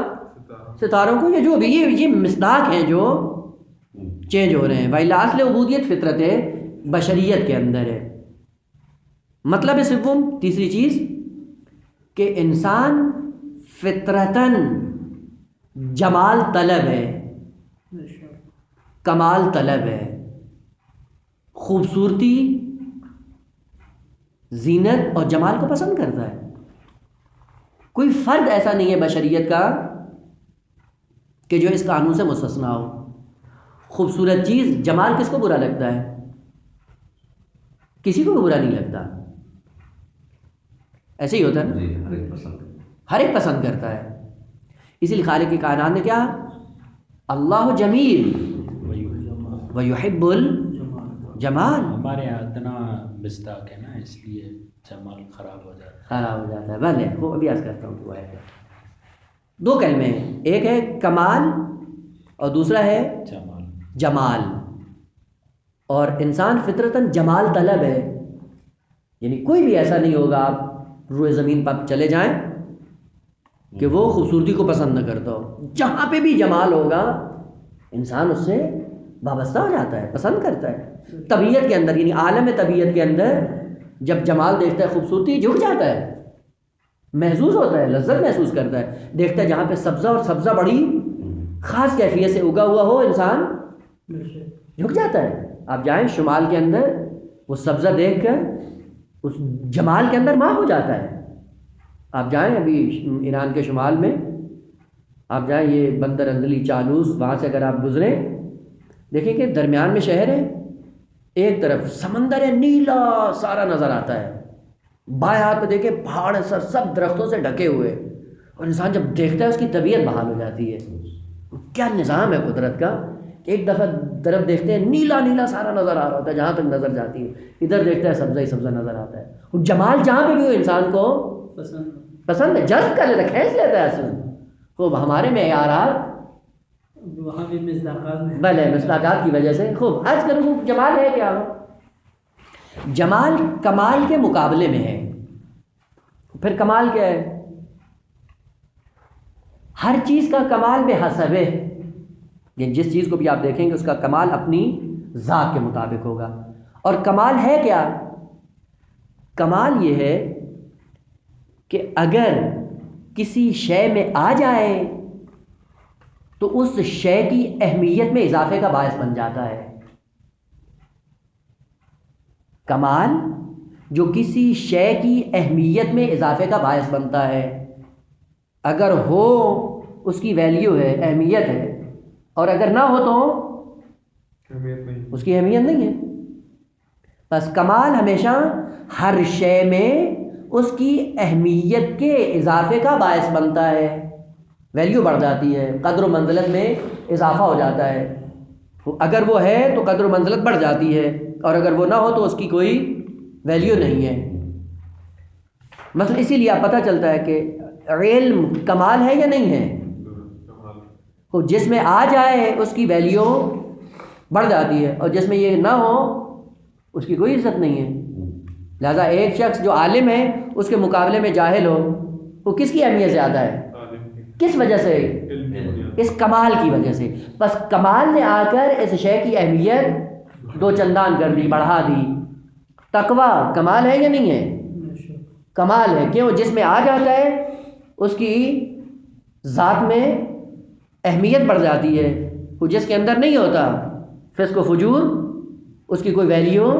ستاروں کو، یا جو بھی یہ مصداق ہیں جو چینج ہو رہے ہیں۔ وَإِلَّا اصل عبودیت فطرت ہے، بشریت کے اندر ہے۔ مطلب سوم، تیسری چیز کہ انسان فطرتاً جمال طلب ہے، کمال طلب ہے، خوبصورتی، زینت اور جمال کو پسند کرتا ہے۔ کوئی فرد ایسا نہیں ہے بشریت کا کہ جو اس قانون سے مستثنا ہو۔ خوبصورت چیز، جمال کس کو برا لگتا ہے؟ کسی کو بھی برا نہیں لگتا، ایسے ہی ہوتا ہے نا، ہر ایک پسند کرتا ہے۔ اسی لیے خالق کی کائنات نے کیا؟ اللہ جمیل ویحب الجمال۔ ہمارے یہاں اتنا مصداق ہے نا، اس لیے جمال خراب ہو جاتا ہے۔ بھلے وہ ابھی عرض کرتا ہوں کہ وہ ہے دو کلمے ہیں، ایک ہے کمال اور دوسرا ہے جمال۔ اور انسان فطرتاً جمال طلب ہے، یعنی کوئی بھی ایسا نہیں ہوگا، آپ روئے زمین پر چلے جائیں کہ وہ خوبصورتی کو پسند نہ کرتا ہو۔ جہاں پہ بھی جمال ہوگا انسان اس سے وابستہ ہو جاتا ہے، پسند کرتا ہے۔ طبیعت کے اندر، یعنی عالم طبیعت کے اندر جب جمال دیکھتا ہے، خوبصورتی، جھک جاتا ہے، محسوس ہوتا ہے، لذت محسوس کرتا ہے۔ دیکھتا ہے جہاں پہ سبزہ اور سبزہ بڑی خاص کیفیت سے اگا ہوا ہو، انسان جھک جاتا ہے۔ آپ جائیں شمال کے اندر، وہ سبزہ دیکھ کر اس جمال کے اندر ماہ ہو جاتا ہے۔ آپ جائیں ابھی ایران کے شمال میں، آپ جائیں یہ بندر انزلی چالوس، وہاں سے اگر آپ گزریں دیکھیں کہ درمیان میں شہر ہے، ایک طرف سمندر ہے نیلا سارا نظر آتا ہے، بائیں ہاتھ پہ دیکھے پہاڑ سب درختوں سے ڈھکے ہوئے، اور انسان جب دیکھتا ہے اس کی طبیعت بحال ہو جاتی ہے۔ کیا نظام ہے قدرت کا، ایک دفعہ طرف دیکھتے ہیں نیلا نیلا سارا نظر آ رہا ہوتا ہے جہاں تک نظر جاتی ہے، ادھر دیکھتا ہے سبزہ ہی سبزہ نظر آتا ہے، وہ جمال جہاں پہ بھی ہو انسان کو پسند ہے، جذب کر لیتا ہے، کھینچ لیتا ہے اصل خوب۔ ہمارے معیارات وہاں بھی مصداقات میں بھلے مصداقات کی وجہ سے خوب آج کل وہ جمال ہے کیا، جمال کمال کے مقابلے میں ہے۔ پھر کمال کیا ہے؟ ہر چیز کا کمال بحسب ہے، یعنی جس چیز کو بھی آپ دیکھیں گے اس کا کمال اپنی ذات کے مطابق ہوگا۔ اور کمال ہے کیا؟ کمال یہ ہے کہ اگر کسی شے میں آ جائے تو اس شے کی اہمیت میں اضافے کا باعث بن جاتا ہے۔ کمال جو کسی شے کی اہمیت میں اضافے کا باعث بنتا ہے، اگر ہو اس کی ویلیو ہے، اہمیت ہے، اور اگر نہ ہو تو اس کی اہمیت نہیں ہے۔ بس کمال ہمیشہ ہر شے میں اس کی اہمیت کے اضافے کا باعث بنتا ہے، ویلیو بڑھ جاتی ہے، قدر و منزلت میں اضافہ ہو جاتا ہے۔ اگر وہ ہے تو قدر و منزلت بڑھ جاتی ہے، اور اگر وہ نہ ہو تو اس کی کوئی ویلیو نہیں ہے۔ مثلا اسی لیے آپ پتہ چلتا ہے کہ علم کمال ہے یا نہیں ہے، وہ جس میں آ جائے اس کی ویلیو بڑھ جاتی ہے، اور جس میں یہ نہ ہو اس کی کوئی عزت نہیں ہے۔ لہذا ایک شخص جو عالم ہے اس کے مقابلے میں جاہل ہو، وہ کس کی اہمیت زیادہ ہے؟ کس وجہ سے؟ اس کمال کی وجہ سے۔ بس کمال نے آ کر اس شے کی اہمیت دو چندان کر دی، بڑھا دی۔ تقویٰ کمال ہے یا نہیں ہے؟ کمال ہے، کیوں؟ جس میں آ جاتا ہے اس کی ذات میں اہمیت بڑھ جاتی ہے، وہ جس کے اندر نہیں ہوتا فسق و فجور اس کی کوئی ویلیو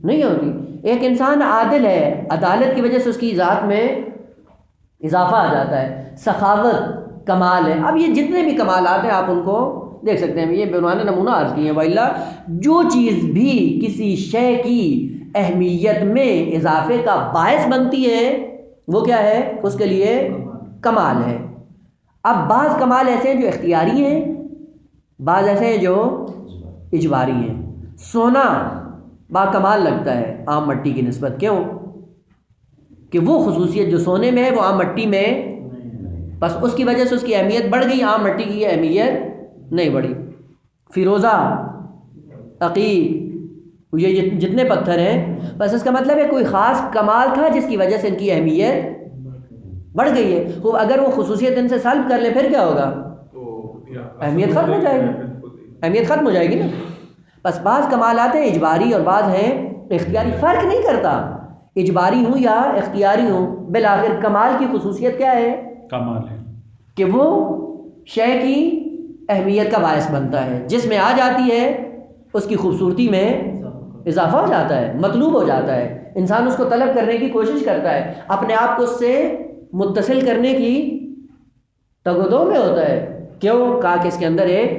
نہیں ہوتی۔ ایک انسان عادل ہے، عدالت کی وجہ سے اس کی ذات میں اضافہ آ جاتا ہے۔ سخاوت کمال ہے۔ اب یہ جتنے بھی کمالات ہیں آپ ان کو دیکھ سکتے ہیں، یہ بعنوان نمونہ عرض کیے ہیں۔ وَإِلَّا جو چیز بھی کسی شے کی اہمیت میں اضافے کا باعث بنتی ہے وہ کیا ہے؟ اس کے لیے کمال ہے۔ اب بعض کمال ایسے ہیں جو اختیاری ہیں، بعض ایسے ہیں جو اجباری ہیں۔ سونا با کمال لگتا ہے عام مٹی کی نسبت، کیوں؟ کہ وہ خصوصیت جو سونے میں ہے وہ عام مٹی میں، بس اس کی وجہ سے اس کی اہمیت بڑھ گئی، عام مٹی کی یہ اہمیت نہیں بڑھی۔ فیروزہ، عقیق، یہ جتنے پتھر ہیں، بس اس کا مطلب ہے کوئی خاص کمال تھا جس کی وجہ سے ان کی اہمیت بڑھ گئی ہے۔ وہ اگر وہ خصوصیت ان سے سلب کر لیں پھر کیا ہوگا؟ اہمیت ختم ہو جائے گی، اہمیت ختم ہو جائے گی نا۔ بس بعض کمالات ہیں اجباری اور بعض ہیں اختیاری، فرق نہیں کرتا اجباری ہوں یا اختیاری ہوں، بالآخر کمال کی خصوصیت کیا ہے؟ کمال ہے کہ وہ شے کی اہمیت کا باعث بنتا ہے، جس میں آ جاتی ہے اس کی خوبصورتی میں اضافہ ہو جاتا ہے، مطلوب ہو جاتا ہے، انسان اس کو طلب کرنے کی کوشش کرتا ہے، اپنے آپ کو اس سے متصل کرنے کی تگ و دو میں ہوتا ہے۔ کیوں؟ کہا کہ اس کے اندر ایک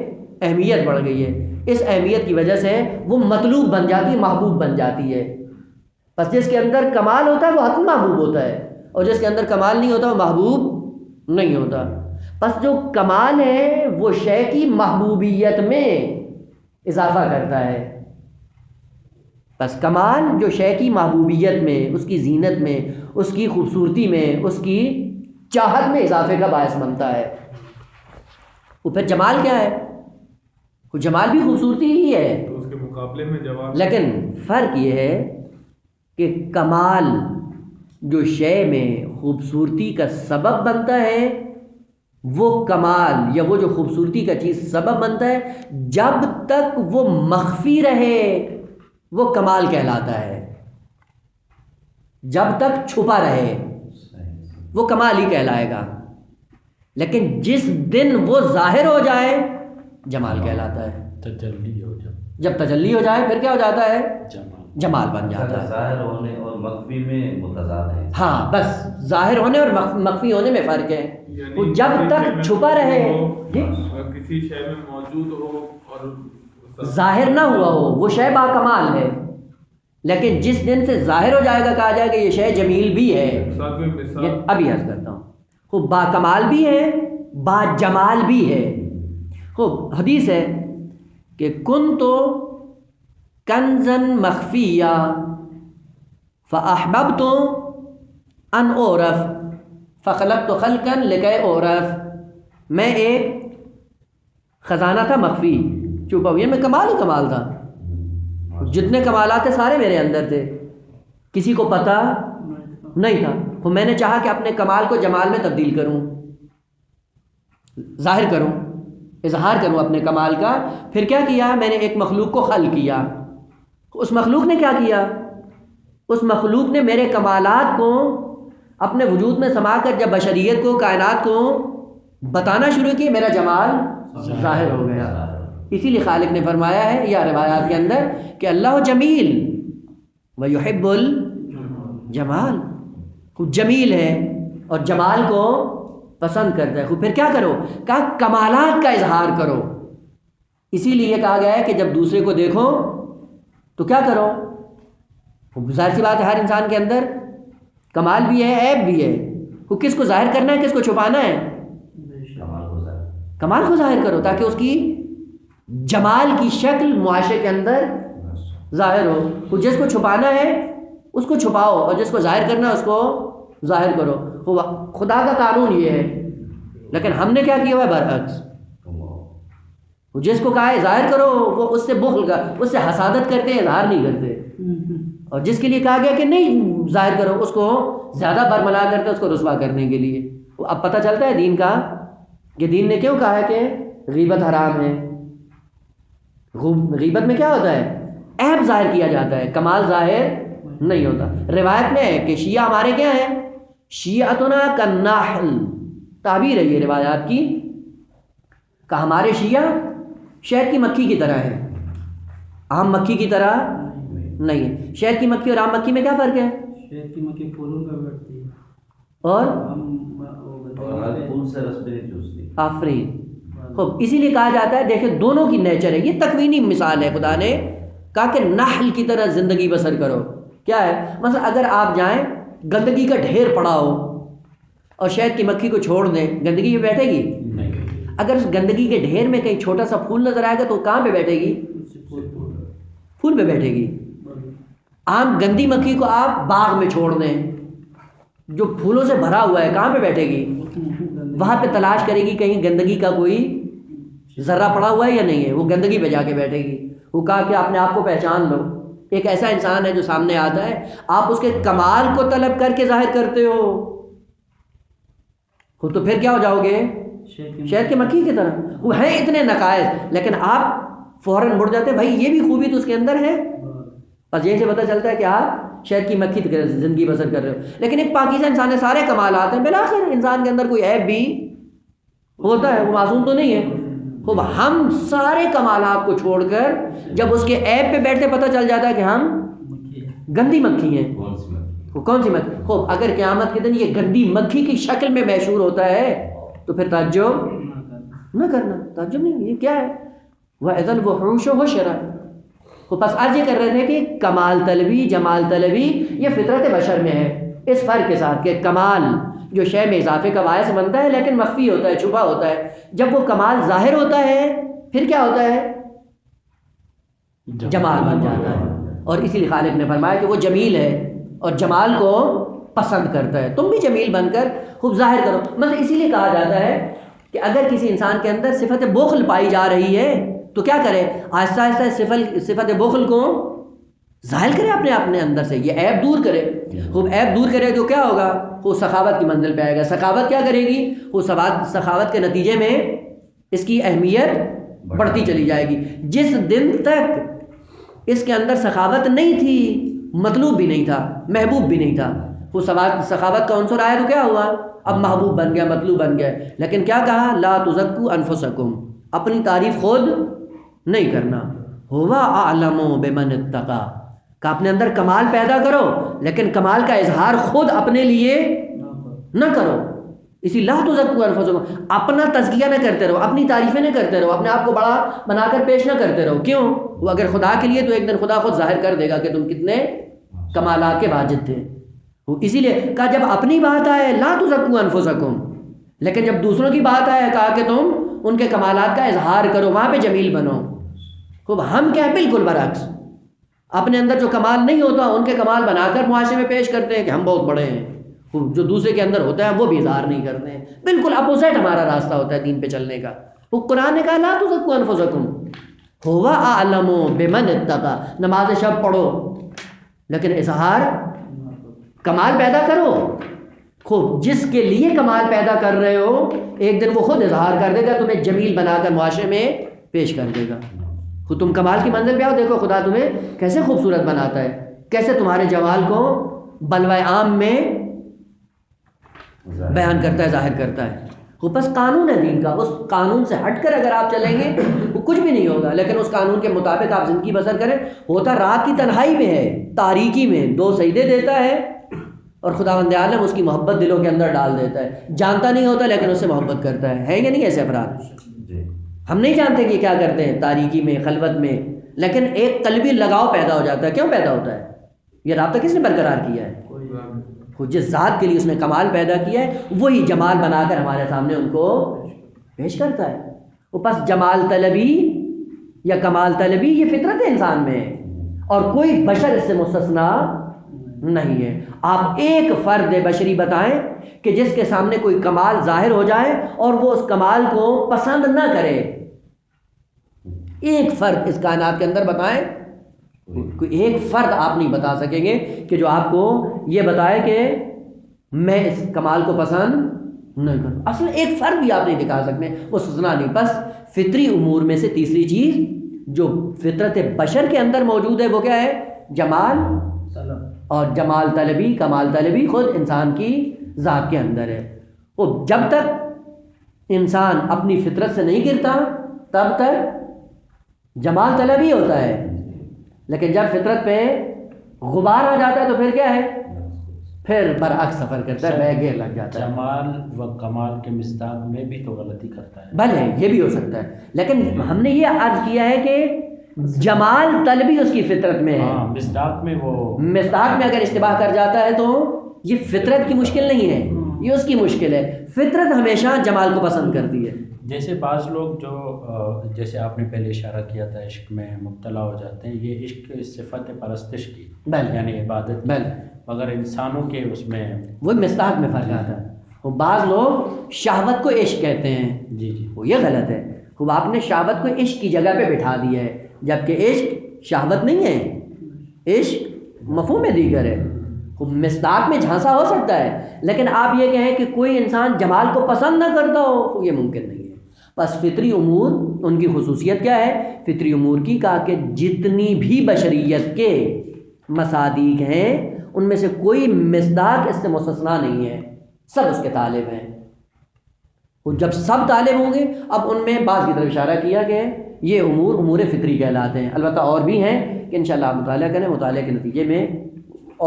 اہمیت بڑھ گئی ہے، اس اہمیت کی وجہ سے وہ مطلوب بن جاتی ہے، محبوب بن جاتی ہے۔ بس جس کے اندر کمال ہوتا ہے وہ حتمی محبوب ہوتا ہے، اور جس کے اندر کمال نہیں ہوتا وہ محبوب نہیں ہوتا۔ بس جو کمال ہے وہ شے کی محبوبیت میں اضافہ کرتا ہے۔ بس کمال جو شے کی محبوبیت میں، اس کی زینت میں، اس کی خوبصورتی میں، اس کی چاہت میں اضافے کا باعث بنتا ہے۔ وہ پھر جمال کیا ہے؟ وہ جمال بھی خوبصورتی ہی ہے، تو اس کے مقابلے میں جواب، لیکن فرق یہ ہے کہ کمال جو شے میں خوبصورتی کا سبب بنتا ہے، وہ کمال یا وہ جو خوبصورتی کا چیز سبب بنتا ہے، جب تک وہ مخفی رہے وہ کمال کہلاتا ہے، جب تک چھپا رہے وہ کمال ہی کہلائے گا، لیکن جس دن وہ ظاہر ہو جائے جمال کہلاتا ہے۔ تجلی ہو جب تجلی ہو جائے پھر کیا ہو جاتا ہے؟ جمال بن جاتا ہے۔ ظاہر ہونے اور مخفی میں متضاد ہے۔ ہاں، بس ظاہر ہونے اور مخفی ہونے میں فرق ہے۔ وہ جب تک چھپا رہے، کسی شے میں موجود ہو اور ظاہر نہ ہوا ہو وہ شے با کمال ہے، لیکن جس دن سے ظاہر ہو جائے گا، کہا جائے گا یہ شے جمیل بھی ہے، ابھی عرض کرتا ہوں، خوب با کمال بھی ہے، با جمال بھی ہے۔ خوب حدیث ہے کہ کن تو کنزن مخفیہ فاحببت ان اعرف فخلقت خلقا لکی اعرف، میں ایک خزانہ تھا مخفی، چھپا ہوا، میں کمال ہی کمال تھا، جتنے کمالات تھے سارے میرے اندر تھے، کسی کو پتہ نہیں تھا، تو میں نے چاہا کہ اپنے کمال کو جمال میں تبدیل کروں، ظاہر کروں، اظہار کروں اپنے کمال کا۔ پھر کیا کیا؟ میں نے ایک مخلوق کو خلق کیا۔ اس مخلوق نے کیا کیا؟ اس مخلوق نے میرے کمالات کو اپنے وجود میں سما کر جب بشریت کو، کائنات کو بتانا شروع کی، میرا جمال ظاہر ہو گیا۔ اسی لیے خالق نے فرمایا ہے یا روایات کے اندر کہ اللہ جمیل ویحب الجمال، خوب جمیل ہے اور جمال کو پسند کرتا ہے۔ خوب پھر کیا کرو؟ کہا کمالات کا اظہار کرو۔ اسی لیے کہا گیا ہے کہ جب دوسرے کو دیکھو تو کیا کرو؟ ظاہر سی بات ہے ہر انسان کے اندر کمال بھی ہے، عیب بھی ہے، وہ کس کو ظاہر کرنا ہے، کس کو چھپانا ہے؟ کمال کو ظاہر کرو تاکہ اس کی جمال کی شکل معاشرے کے اندر ظاہر ہو۔ وہ جس کو چھپانا ہے اس کو چھپاؤ اور جس کو ظاہر کرنا ہے اس کو ظاہر کرو۔ خدا کا قانون یہ ہے، لیکن ہم نے کیا کیا ہوا ہے برعکس، وہ جس کو کہا ہے ظاہر کرو وہ اس سے بخل کا، اس سے حسادت کرتے ہیں، اظہار نہیں کرتے، اور جس کے لیے کہا گیا کہ نہیں ظاہر کرو اس کو زیادہ برملا کرتے ہیں، اس کو رسوا کرنے کے لیے۔ اب پتہ چلتا ہے دین کا کہ دین نے کیوں کہا ہے کہ غیبت حرام ہے۔ غیبت میں کیا ہوتا ہے؟ عیب ظاہر کیا جاتا ہے، کمال ظاہر نہیں ہوتا۔ روایت میں ہے کہ شیعہ ہمارے کیا ہیں؟ شیعتنا کالنحل، تعبیر ہے یہ روایات کی، کہ ہمارے شیعہ شہد کی مکھی کی طرح ہے، عام مکھی کی طرح نہیں ہے۔ شہد کی مکھی اور عام مکھی میں کیا فرق ہے؟ شہد کی مکھی پھولوں پہ بیٹھتی ہے اور ہر پھول سے رس بھی نہیں چوستی۔ آفرین۔ خوب اسی لیے کہا جاتا ہے، دیکھیں دونوں کی نیچر ہے، یہ تکوینی مثال ہے، خدا نے کہا کہ نحل کی طرح زندگی بسر کرو۔ کیا ہے؟ مثلا اگر آپ جائیں گندگی کا ڈھیر پڑا ہو اور شہد کی مکھی کو چھوڑ دیں، گندگی پہ بیٹھے گی؟ اگر اس گندگی کے ڈھیر میں کہیں چھوٹا سا پھول نظر آئے گا تو کہاں پہ بیٹھے گی؟ پھول پہ بیٹھے گی۔ عام گندی مکھی کو آپ باغ میں چھوڑ دیں جو پھولوں سے بھرا ہوا ہے، کہاں پہ بیٹھے گی؟ وہاں پہ تلاش کرے گی کہیں گندگی کا کوئی ذرہ پڑا ہوا ہے یا نہیں ہے، وہ گندگی پہ جا کے بیٹھے گی۔ وہ کہا کہ اپنے آپ کو پہچان لو۔ ایک ایسا انسان ہے جو سامنے آتا ہے، آپ اس کے کمال کو طلب کر کے ظاہر کرتے ہو، تو پھر کیا ہو جاؤ گے؟ شہد کی مکھی کی طرح۔ وہ ہیں اتنے نقائص لیکن آپ فوراً مڑ جاتے ہیں، بھائی یہ بھی خوبی تو اس کے اندر ہے، بس یہی سے پتہ چلتا ہے کہ آپ شہد کی مکھی کی طرح زندگی بسر کر رہے ہو۔ لیکن ایک پاکیزہ انسان ہے، سارے کمالات ہیں، بالآخر انسان کے اندر کوئی عیب بھی ہوتا ہے، وہ معصوم تو نہیں ہے۔ خوب ہم سارے کمالات کو چھوڑ کر جب اس کے عیب پہ بیٹھتے پتہ چل جاتا ہے کہ ہم گندی مکھی ہیں۔ وہ کون سی مکھی؟ خوب اگر قیامت کے دن یہ گندی مکھی کی شکل میں محشور ہوتا ہے تو پھر تعجب نہ کرنا، تعجب نہیں، یہ کیا ہے؟ وَإِذَا الْوُحُوشُ حُشِرَتْ۔ وہ بس عرض یہ کر رہے تھے کہ کمال طلبی، جمال طلبی یہ فطرت بشر میں ہے، اس فرق کے ساتھ کہ کمال جو شے میں اضافے کا باعث بنتا ہے لیکن مخفی ہوتا ہے، چھپا ہوتا ہے، جب وہ کمال ظاہر ہوتا ہے پھر کیا ہوتا ہے؟ جمال بن جاتا ہے۔ اور اسی لیے خالق نے فرمایا کہ وہ جمیل ہے اور جمال کو پسند کرتا ہے، تم بھی جمیل بن کر خوب ظاہر کرو۔ مثلا اسی لیے کہا جاتا ہے کہ اگر کسی انسان کے اندر صفت بخل پائی جا رہی ہے تو کیا کرے؟ آہستہ آہستہ صفت بخل کو ظاہر کرے اپنے اندر سے، یہ عیب دور کرے۔ خوب عیب دور کرے تو کیا ہوگا؟ وہ سخاوت کی منزل پہ آئے گا۔ سخاوت کیا کرے گی؟ وہ سخاوت کے نتیجے میں اس کی اہمیت بڑھتی چلی جائے گی۔ جس دن تک اس کے اندر سخاوت نہیں تھی، مطلوب بھی نہیں تھا، محبوب بھی نہیں تھا، وہ سخاوت کا عنصر آیا تو کیا ہوا؟ اب محبوب بن گیا، مطلوب بن گیا۔ لیکن کیا کہا؟ لا تزکوا انفسکم، اپنی تعریف خود نہیں کرنا، ہوا اعلم بمن اتقی، کہ اپنے اندر کمال پیدا کرو لیکن کمال کا اظہار خود اپنے لیے نہ کرو۔ اسی لا تزکوا انفسکم، اپنا تزکیہ نہ کرتے رہو، اپنی تعریفیں نہ کرتے رہو، اپنے آپ کو بڑا بنا کر پیش نہ کرتے رہو. کیوں؟ وہ اگر خدا کے لیے تو ایک دن خدا خود ظاہر کر دے گا کہ تم کتنے کمالات کے واجد تھے. اسی لیے کہا جب اپنی بات آئے لا تزکوا انفسکم، لیکن جب دوسروں کی بات آئے کہا کہ تم ان کے کمالات کا اظہار کرو، وہاں پہ جمیل بنو. خوب ہم کیا ہے بالکل برعکس، اپنے اندر جو کمال نہیں ہوتا ان کے کمال بنا کر معاشرے میں پیش کرتے ہیں کہ ہم بہت بڑے ہیں. جو دوسرے کے اندر ہوتا ہے وہ بھی اظہار نہیں کرتے ہیں. بالکل اپوزٹ ہمارا راستہ ہوتا ہے دین پہ چلنے کا. وہ قرآن نے کہا لا تزکوا انفسکم هو اعلم بمن اتقى، نماز شب پڑھو لیکن اظہار کمال پیدا کرو. خوب جس کے لیے کمال پیدا کر رہے ہو ایک دن وہ خود اظہار کر دے گا، تمہیں جمیل بنا کر معاشرے میں پیش کر دے گا. خود تم کمال کی منزل پہ آؤ، دیکھو خدا تمہیں کیسے خوبصورت بناتا ہے، کیسے تمہارے جمال کو بلوائے عام میں بیان کرتا ہے، ظاہر کرتا ہے. وہ بس قانون ہے دین کا، اس قانون سے ہٹ کر اگر آپ چلیں گے تو کچھ بھی نہیں ہوگا. لیکن اس قانون کے مطابق آپ زندگی بسر کریں. ہوتا رات کی تنہائی میں ہے، تاریکی میں 2 سجدے دیتا ہے اور خداوند عالم اس کی محبت دلوں کے اندر ڈال دیتا ہے. جانتا نہیں ہوتا لیکن اس سے محبت کرتا ہے یا نہیں ایسے افراد؟ ہم نہیں جانتے کہ کیا کرتے ہیں تاریکی میں، خلوت میں، لیکن ایک قلبی لگاؤ پیدا ہو جاتا ہے. کیوں پیدا ہوتا ہے؟ یہ رابطہ کس نے برقرار کیا ہے؟ جس ذات کے لیے اس نے کمال پیدا کیا ہے وہی جمال بنا کر ہمارے سامنے ان کو پیش کرتا ہے. وہ بس جمال طلبی یا کمال طلبی یہ فطرت انسان میں ہے اور کوئی بشر اس سے مستثنا نہیں ہے. آپ ایک فرد بشری بتائیں کہ جس کے سامنے کوئی کمال ظاہر ہو جائے اور وہ اس کمال کو پسند نہ کرے. ایک فرد اس کائنات کے اندر بتائیں، کوئی ایک فرد آپ نہیں بتا سکیں گے کہ جو آپ کو یہ بتائے کہ میں اس کمال کو پسند نہیں کروں. اصل ایک فرد بھی آپ نہیں دکھا سکتے، وہ سزنا نہیں. بس فطری امور میں سے تیسری چیز جو فطرت بشر کے اندر موجود ہے وہ کیا ہے؟ جمال. اور جمال طلبی، کمال طلبی خود انسان کی ذات کے اندر ہے. وہ جب تک انسان اپنی فطرت سے نہیں گرتا تب تک جمال طلبی ہوتا ہے، لیکن جب فطرت پہ غبار آ جاتا ہے تو پھر کیا ہے؟ پھر برعکس سفر کرتا ہے، بے گیر لگ جاتا ہے. جمال و کمال کے مصداق میں بھی تو غلطی کرتا ہے. بھلے یہ بھی ہو سکتا ہے، لیکن ہم نے یہ عرض کیا ہے کہ جمال طلبی اس کی فطرت میں ہے. مصداق میں وہ مصداق میں اگر اشتباہ کر جاتا ہے تو یہ فطرت کی مشکل نہیں ہے، یہ اس کی مشکل ہے. فطرت ہمیشہ جمال کو پسند کرتی ہے. جیسے بعض لوگ جو جیسے آپ نے پہلے اشارہ کیا تھا عشق میں مبتلا ہو جاتے ہیں، یہ عشق صفت پرستش کی یعنی عبادت کی، مگر انسانوں کے اس میں وہ مصداق میں فرق آتا ہے. وہ بعض لوگ شہوت کو عشق کہتے ہیں، جی وہ یہ غلط ہے. وہ آپ نے شہوت کو عشق کی جگہ پہ بٹھا دیا ہے، جبکہ عشق شہوت نہیں ہے، عشق مفہوم دیگر ہے. مصداق میں جھانسا ہو سکتا ہے، لیکن آپ یہ کہیں کہ کوئی انسان جمال کو پسند نہ کرتا ہو، یہ ممکن نہیں ہے. بس فطری امور ان کی خصوصیت کیا ہے؟ فطری امور کی کہا کہ جتنی بھی بشریت کے مصادیق ہیں ان میں سے کوئی مصداق اس سے مستثنا نہیں ہے، سب اس کے طالب ہیں. وہ جب سب طالب ہوں گے، اب ان میں بعض کی طرف اشارہ کیا کہ یہ امور فطری کہلاتے ہیں. البتہ اور بھی ہیں کہ انشاءاللہ آپ مطالعہ کریں، مطالعے کے نتیجے میں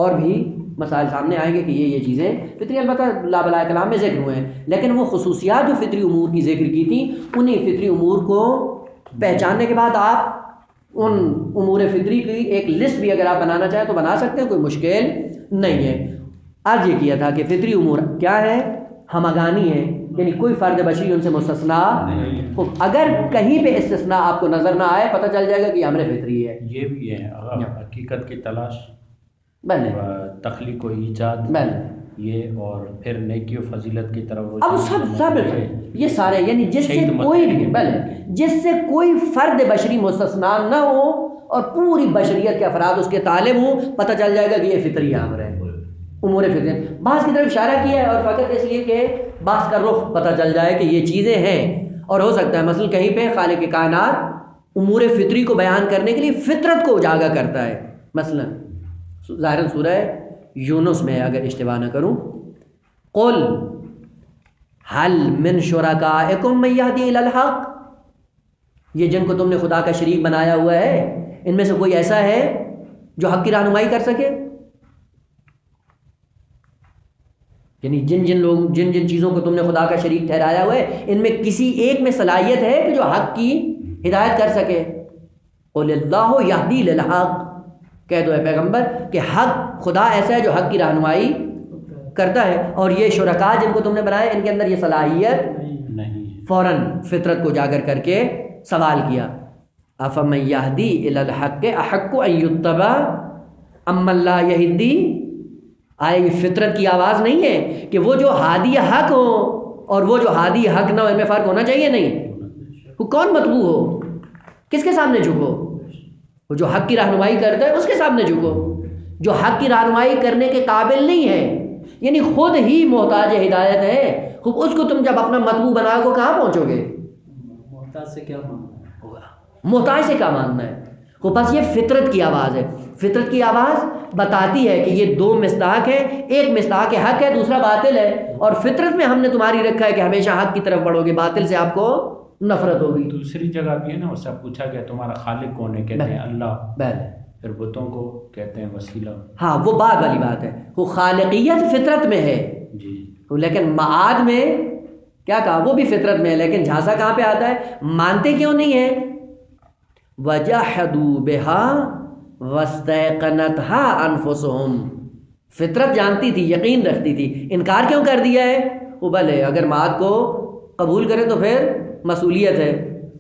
اور بھی مسائل سامنے آئیں گے کہ یہ چیزیں فطری البتہ لا بلائے کلام میں ذکر ہوئے ہیں، لیکن وہ خصوصیات جو فطری امور کی ذکر کی تھیں انہیں فطری امور کو پہچاننے کے بعد آپ ان امور فطری کی ایک لسٹ بھی اگر آپ بنانا چاہیں تو بنا سکتے ہیں، کوئی مشکل نہیں ہے. آج یہ کیا تھا کہ فطری امور کیا ہے؟ ہمگانی ہے، یعنی کوئی فرد بشری ان سے مستثنا. اگر کہیں پہ استثناء آپ کو نظر نہ آئے پتہ چل جائے گا کہ یہ امر فطری ہے. یہ بھی ہے حقیقت کی تلاش، بلے تخلیق و ایجاد، بلے یہ اور پھر نیکی و فضیلت کی طرف اب سب یہ سارے یعنی جس سے کوئی بھی بلے جس سے کوئی فرد بشری مستثنا نہ ہو اور پوری بشریت کے افراد اس کے طالب ہوں، پتہ چل جائے گا کہ یہ فطری امر ہے، امور فطری. بعض کی طرف اشارہ کیا ہے اور فقط اس لیے کہ بعض کا رخ پتہ چل جائے کہ یہ چیزیں ہیں. اور ہو سکتا ہے مثلا کہیں پہ خالق کائنات امور فطری کو بیان کرنے کے لیے فطرت کو اجاگر کرتا ہے. مثلا ظاہراً سورہ یونس میں اگر اشتباہ نہ کروں، قل هل من شرکائکم من یہدی الی الحق، یہ جن کو تم نے خدا کا شریک بنایا ہوا ہے ان میں سے کوئی ایسا ہے جو حق کی رہنمائی کر سکے؟ یعنی جن جن چیزوں کو تم نے خدا کا شریک ٹھہرایا ہوا ہے ان میں کسی ایک میں صلاحیت ہے کہ جو حق کی ہدایت کر سکے. قل اللہ یہدی للحق، کہہ دو اے پیغمبر کہ حق خدا ایسا ہے جو حق کی رہنمائی کرتا ہے، اور یہ شرکاء جن کو تم نے بنایا ان کے اندر یہ صلاحیت نہیں. فوراً فطرت کو اجاگر کر کے سوال کیا. افمن یہدی الی الحق احق ان یتبع امن لا یہدی، آیا یہ فطرت کی آواز نہیں ہے کہ وہ جو ہادی حق ہو اور وہ جو ہادی حق نہ ہو، ان میں فرق ہونا چاہیے؟ نہیں. وہ کون مطبوع ہو، کس کے سامنے جھکو؟ وہ جو حق کی رہنمائی کرتا ہے اس کے سامنے جھکو. جو حق کی رہنمائی کرنے کے قابل نہیں ہے، یعنی خود ہی محتاج ہدایت ہے، خوب اس کو تم جب اپنا مطبوع بنا کو کہاں پہنچو گے؟ محتاج سے کیا ماننا ہے؟ محتاج سے کیا ماننا ہے؟ وہ بس یہ فطرت کی آواز ہے. فطرت کی آواز بتاتی ہے کہ یہ دو مصداق ہیں، ایک مصداق حق ہے، دوسرا باطل ہے، اور فطرت میں ہم نے تمہاری رکھا ہے کہ ہمیشہ حق کی طرف بڑھو گے، باطل سے آپ کو نفرت ہوگی. دوسری جگہ بھی ہے نا، اس سے پوچھا گیا تمہارا خالق کون ہے، کہتے ہیں اللہ، پھر بتوں کو کہتے ہیں وسیلہ. ہاں وہ بعد والی بات ہے. وہ خالقیت فطرت میں ہے جی، لیکن معاد میں کیا کہا؟ وہ بھی فطرت میں ہے، لیکن جھانسا کہاں پہ آتا ہے؟ مانتے کیوں نہیں ہیں؟ وَجَحَدُوا بِهَا وَاسْتَيْقَنَتْهَا أَنفُسُهُمْ، فطرت جانتی تھی، یقین رکھتی تھی، انکار کیوں کر دیا ہے؟ وہ بھلے اگر معاد کو قبول کرے تو پھر مسئولیت ہے،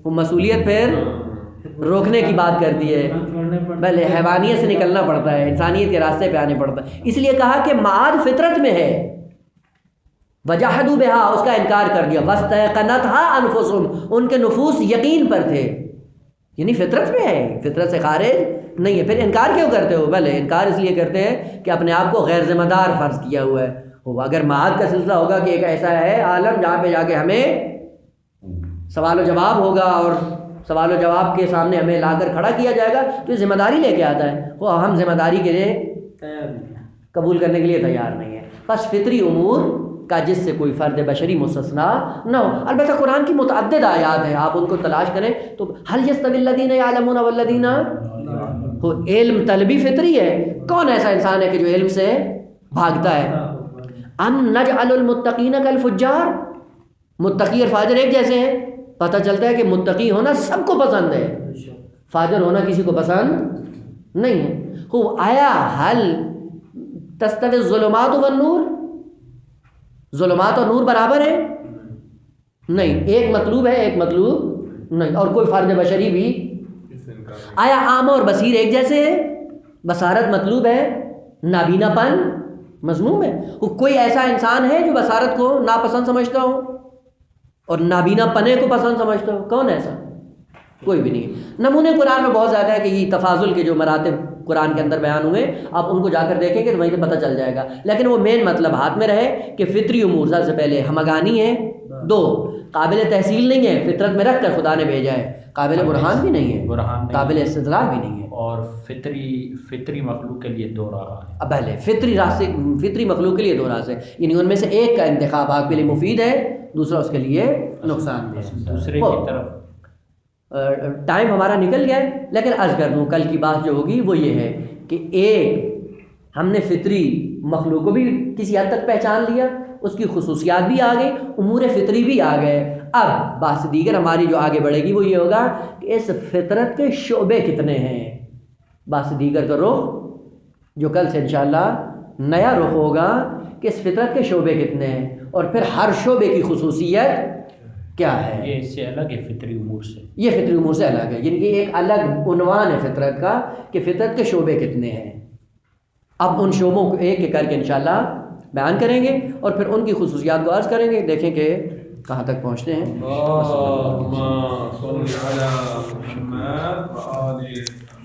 وہ مسئولیت پھر روکنے کی بات کرتی ہے، بھلے حیوانیت سے نکلنا پڑتا ہے، انسانیت کے راستے پہ آنے پڑتا ہے. اس لیے کہا کہ معاد فطرت میں ہے. وجحدوا بها، اس کا انکار کر دیا. واستيقنتها انفسهم، ان کے نفوس یقین پر تھے، یعنی فطرت میں ہے، فطرت سے خارج نہیں ہے. پھر انکار کیوں کرتے ہو؟ بھلے انکار اس لیے کرتے ہیں کہ اپنے آپ کو غیر ذمہ دار فرض کیا ہوا ہے. اگر معاد کا سلسلہ ہوگا کہ ایک ایسا ہے عالم جہاں پہ جا کے ہمیں سوال و جواب ہوگا اور سوال و جواب کے سامنے ہمیں لا کر کھڑا کیا جائے گا، تو یہ ذمہ داری لے کے آتا ہے. وہ ہم ذمہ داری کے لیے قبول کرنے کے لیے تیار نہیں ہے. بس فطری امور کا جس سے کوئی فرد بشری مستثنا نہ ہو. البتہ قرآن کی متعدد آیات ہیں، آپ ان کو تلاش کریں تو هل يستوي الذين يعلمون والذين، وہ علم طلبی فطری ہے. کون ایسا انسان ہے کہ جو علم سے بھاگتا ہے؟ ام نجعل المتقین کالفجار، متقی اور فاجر ایک جیسے ہیں؟ پتہ چلتا ہے کہ متقی ہونا سب کو پسند ہے، فاجر ہونا کسی کو پسند نہیں ہے. وہ آیا حل تستوی الظلمات والنور، ظلمات اور نور برابر ہیں؟ نہیں، ایک مطلوب ہے ایک مطلوب نہیں. اور کوئی فرد بشری بھی آیا عام اور بصیر ایک جیسے ہیں؟ بصارت مطلوب ہے، نابینا پن مذموم ہے. کوئی ایسا انسان ہے جو بصارت کو ناپسند سمجھتا ہو اور نابینا پنے کو پسند سمجھتا ہو؟ کون ایسا؟ کوئی بھی نہیں. نمونے قرآن میں بہت زیادہ ہے کہ یہ تفاضل کے جو مراتب قرآن کے اندر بیان ہوئے، آپ ان کو جا کر دیکھیں گے تو وہیں سے پتہ چل جائے گا. لیکن وہ مین مطلب ہاتھ میں رہے کہ فطری امور سب سے پہلے ہمگانی ہے، دو قابل تحصیل نہیں ہے، فطرت میں رکھ کر خدا نے بھیجا ہے، قابل برہان بھی نہیں ہے، قابل استدلال بھی نہیں ہے، اور فطری مخلوق کے لیے دو راہ ہے. پہلے فطری مخلوق کے لیے دو راہ ہے، یعنی ان میں سے ایک کا انتخاب آپ کے لیے مفید ہے، دوسرا اس کے لیے نقصان دہ ہے. دوسرے کی طرف ٹائم ہمارا نکل گیا ہے، لیکن عرض کر دوں کل کی بات جو ہوگی وہ یہ ہے کہ ایک ہم نے فطری مخلوق کو بھی کسی حد تک پہچان لیا، اس کی خصوصیات بھی آ گئی، امور فطری بھی آ گئے. اب بات دیگر ہماری جو آگے بڑھے گی وہ یہ ہوگا کہ اس فطرت کے شعبے کتنے ہیں. بات دیگر کا رخ جو کل سے انشاءاللہ نیا رخ ہوگا کہ اس فطرت کے شعبے کتنے ہیں اور پھر ہر شعبے کی خصوصیت کیا ہے. یہ اس سے الگ ہے فطری امور سے، یہ فطری امور سے الگ ہے، یعنی کہ ایک الگ عنوان ہے فطرت کا کہ فطرت کے شعبے کتنے ہیں. اب ان شعبوں کو ایک ایک کر کے انشاءاللہ بیان کریں گے اور پھر ان کی خصوصیات کو عرض کریں گے، دیکھیں کہ کہاں تک پہنچتے ہیں. اللہم صل علی محمد و آلہ